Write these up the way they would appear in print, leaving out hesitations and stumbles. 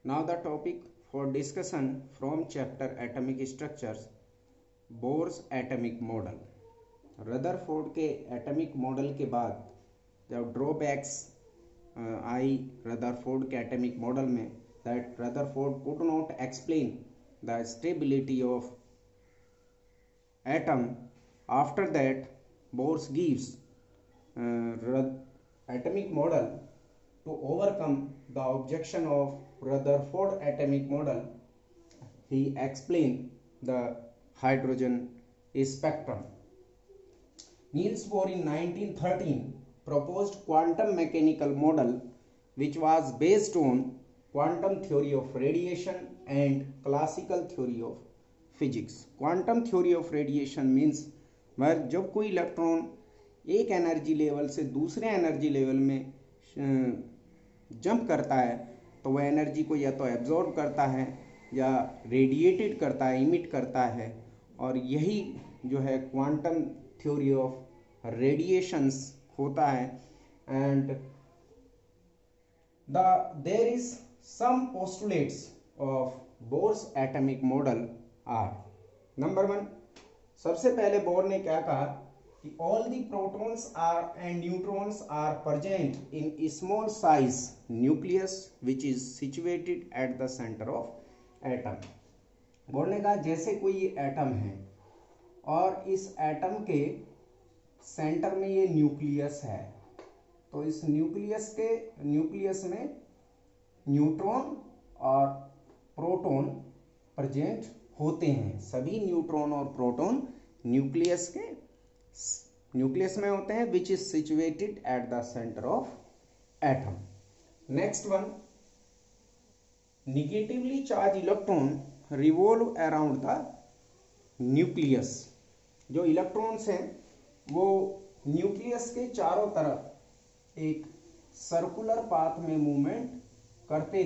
Now the topic for discussion from chapter Atomic Structures, bourse atomic model. Rutherford के atomic model के बाद जब drawbacks आई Rutherford के atomic model में, that Rutherford could not explain the stability of atom. After that, Bohr gives atomic model to overcome the objection of Rutherford atomic model. He explained the hydrogen spectrum. Niels Bohr in 1913 proposed quantum mechanical model which was based on quantum theory of radiation and classical theory of physics. Quantum theory of radiation means जब कोई electron एक energy level से दूसरे energy level में jump करता है तो वह एनर्जी को या तो एब्जॉर्ब करता है या रेडिएटेड करता है, इमिट करता है, और यही जो है क्वांटम थ्योरी ऑफ रेडिएशंस होता है। And there is some postulates of Bohr's atomic model are. Number 1, सबसे पहले बोर ने क्या कहा कि all the protons are and neutrons are present in small size nucleus which is situated at the centre of atom. Bohr ने कहा जैसे कोई एटम है और इस एटम के सेंटर में ये न्यूक्लियस है, तो इस न्यूक्लियस में न्यूट्रॉन और प्रोटॉन प्रेजेंट होते हैं। सभी न्यूट्रॉन और प्रोटॉन न्यूक्लियस में होते हैं, विच is situated at the centre of atom. Next one, negatively charge electron revolve around the nucleus. जो इलेक्ट्रॉन्स हैं वो न्यूक्लियस के चारों तरफ एक सर्कुलर पाथ में मूवमेंट करते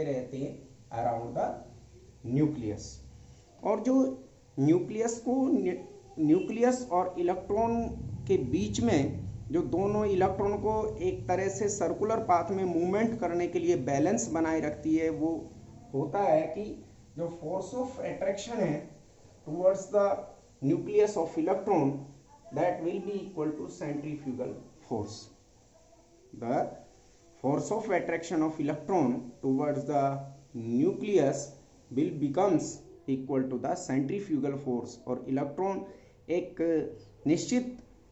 रहते हैं, अराउंड द न्यूक्लियस। और जो न्यूक्लियस और इलेक्ट्रॉन के बीच में जो दोनों इलेक्ट्रॉन को एक तरह से सर्कुलर पाथ में मूवमेंट करने के लिए बैलेंस बनाए रखती है, वो होता है कि जो फोर्स ऑफ अट्रैक्शन है towards the nucleus of electron, that will be equal to centrifugal force. The force of attraction of electron towards the nucleus will becomes equal to the centrifugal force। और electron एक निश्चित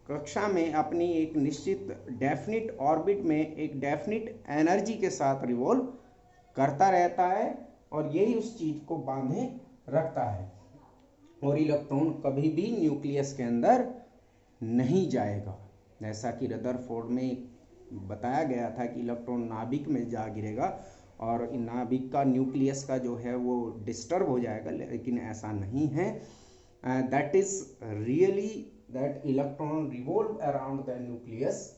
कक्षा में अपनी एक निश्चित definite orbit में एक डेफिनिट एनर्जी के साथ रिवॉल्व करता रहता है और यही उस चीज को बांधे रखता है, और इलेक्ट्रॉन कभी भी न्यूक्लियस के अंदर नहीं जाएगा। जैसा कि रदरफोर्ड में बताया गया था कि इलेक्ट्रॉन नाभिक में जा गिरेगा और नाभिक का न्यूक्लियस का जो है वो डिस्टर्ब हो जाएगा, लेकिन ऐसा नहीं है। That is really that electron revolve around the nucleus.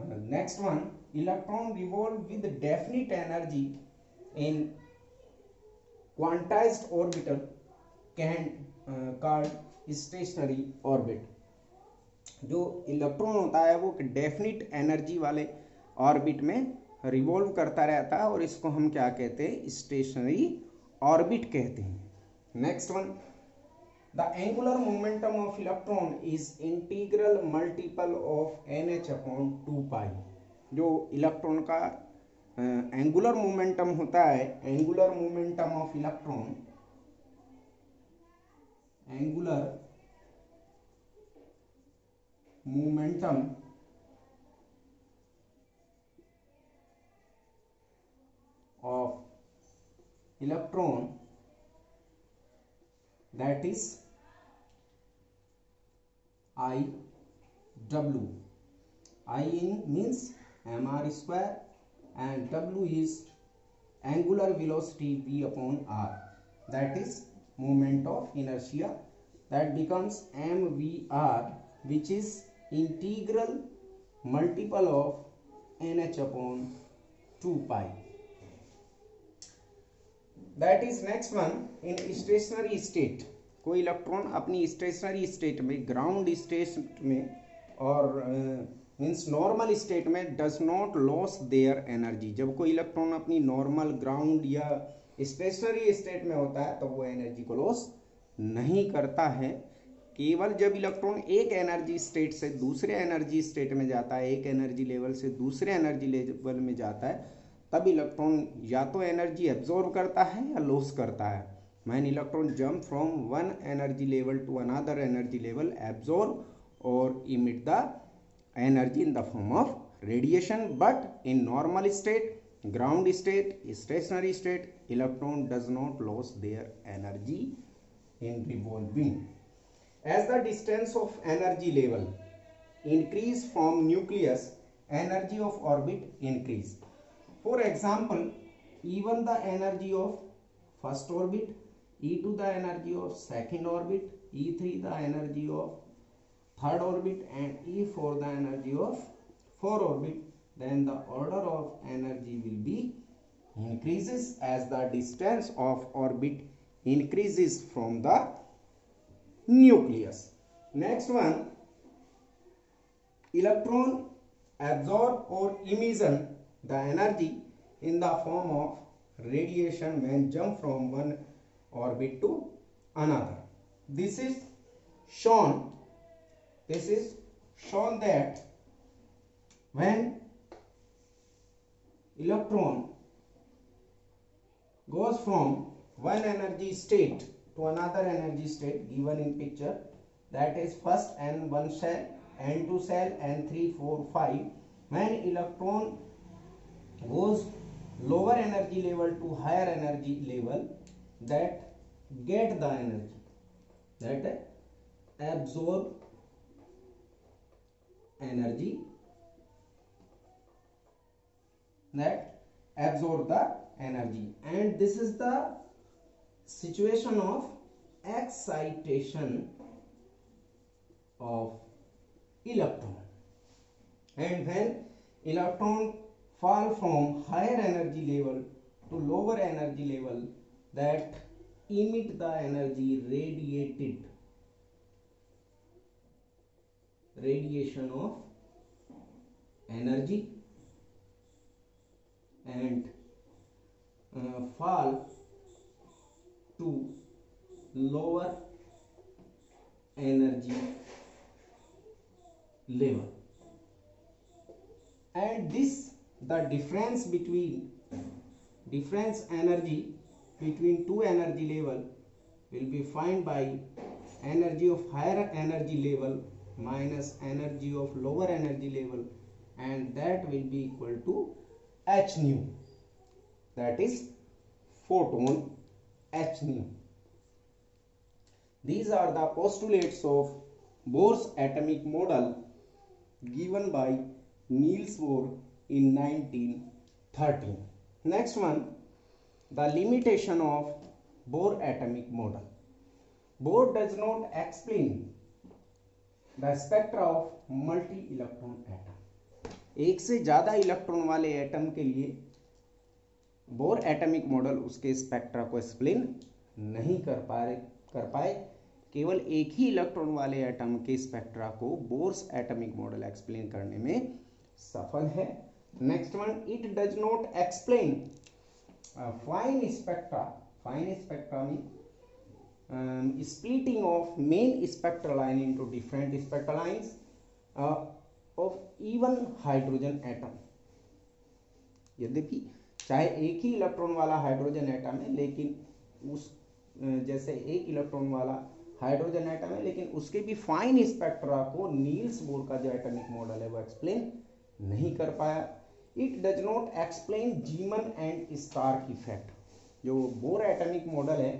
Next one, electron revolve with definite energy in quantized orbital can called stationery orbit. जो इलेक्ट्रॉन होता है वो डेफिनिट एनर्जी वाले ऑर्बिट में रिवॉल्व करता रहता है और इसको हम क्या कहते हैं, स्टेशनरी ऑर्बिट कहते हैं। Next one, the angular momentum of electron is integral multiple of NH/2π। जो इलेक्ट्रॉन का एंगुलर मोमेंटम होता है, angular momentum of electron, angular momentum of electron, that is IW। I in means mr square and W is angular velocity v/r, that is moment of inertia, that becomes mvr, which is integral multiple of NH/2π। That is next one, in stationary state कोई electron अपनी stationery state में, ground state में और means normal state में does not loss their energy. जब कोई electron अपनी normal ground या स्टेशनरी स्टेट में होता है तो वो एनर्जी को लॉस नहीं करता है। केवल जब इलेक्ट्रॉन एक एनर्जी स्टेट से दूसरे एनर्जी स्टेट में जाता है, एक एनर्जी लेवल से दूसरे एनर्जी लेवल में जाता है, तब इलेक्ट्रॉन या तो एनर्जी एब्जॉर्ब करता है या लॉस करता है। When electron jump from one energy level to another energy level, absorb और emit the energy in the form of radiation, but in normal state, ground state, stationary state, electron does not lose their energy in revolving. As the distance of energy level increase from nucleus, energy of orbit increase. For example, even the energy of first orbit, E2 the energy of second orbit, E3 the energy of third orbit, and E4 the energy of fourth orbit, then the order of energy will be increases as the distance of orbit increases from the nucleus. Next one, electron absorb or emission the energy in the form of radiation when jump from one orbit to another. This is shown that when electron goes from one energy state to another energy state given in picture, that is first n1 cell, n2 cell, n3, 4, 5, when electron goes lower energy level to higher energy level, that get the energy, that absorb energy, that absorb the energy, and this is the situation of excitation of electron. And when electron fall from higher energy level to lower energy level, that emit the energy radiation of energy, and fall to lower energy level. And this, the difference energy between two energy level will be found by energy of higher energy level minus energy of lower energy level, and that will be equal to h nu, that is photon h nu. These are the postulates of Bohr's atomic model given by Niels Bohr in 1913. Next one, the limitation of Bohr atomic model. Bohr does not explain the spectra of multi-electron atom. एक से ज़्यादा electron वाले atom के लिए bore atomic model उसके spectra को explain नहीं कर पाए। केवल एक ही इलेक्ट्रॉन वाले एटम के स्पेक्ट्रा को बोर्स एटॉमिक मॉडल एक्सप्लेन करने में सफल है। Next one, it does not explain fine spectra. Fine spectra में splitting of main spectral line into different spectral lines of even hydrogen atom. यद्यपि चाहे एक ही इलेक्ट्रॉन वाला हाइड्रोजन एटम है, लेकिन उस जैसे एक इलेक्ट्रॉन वाला हाइड्रोजन एटम है, लेकिन उसके भी फाइन स्पेक्ट्रा को नील्स बोर का जो एटॉमिक मॉडल है वो एक्सप्लेन नहीं कर पाया। It does not explain Zeeman and Stark effect. जो बोर एटॉमिक मॉडल है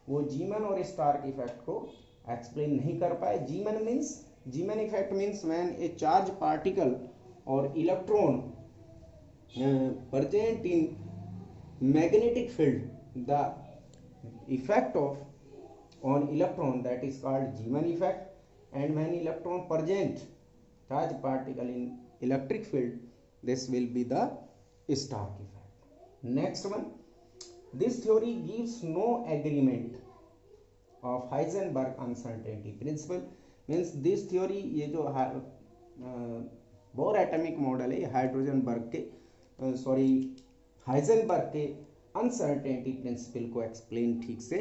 वो जीमन और स्टार्क इफेक्ट को एक्सप्लेन नहीं कर पाए। जीमन effect means when A charge particle और electron present in magnetic field, the effect on electron, that is called Zeeman effect. And when electron present charge particle in electric field, this will be the Stark effect. Next one, this theory gives no agreement of Heisenberg uncertainty principle. Means this theory, ये जो Bohr atomic model है, Heisenberg के uncertainty principle को explain ठीक से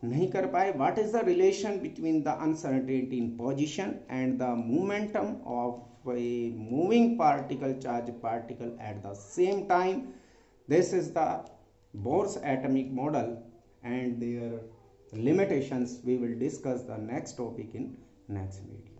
नहीं कर पाए। What is the relation between the uncertainty in position and the momentum of a moving particle, charge particle at the same time? This is the Bohr's atomic model and their limitations. We will discuss the next topic in next video.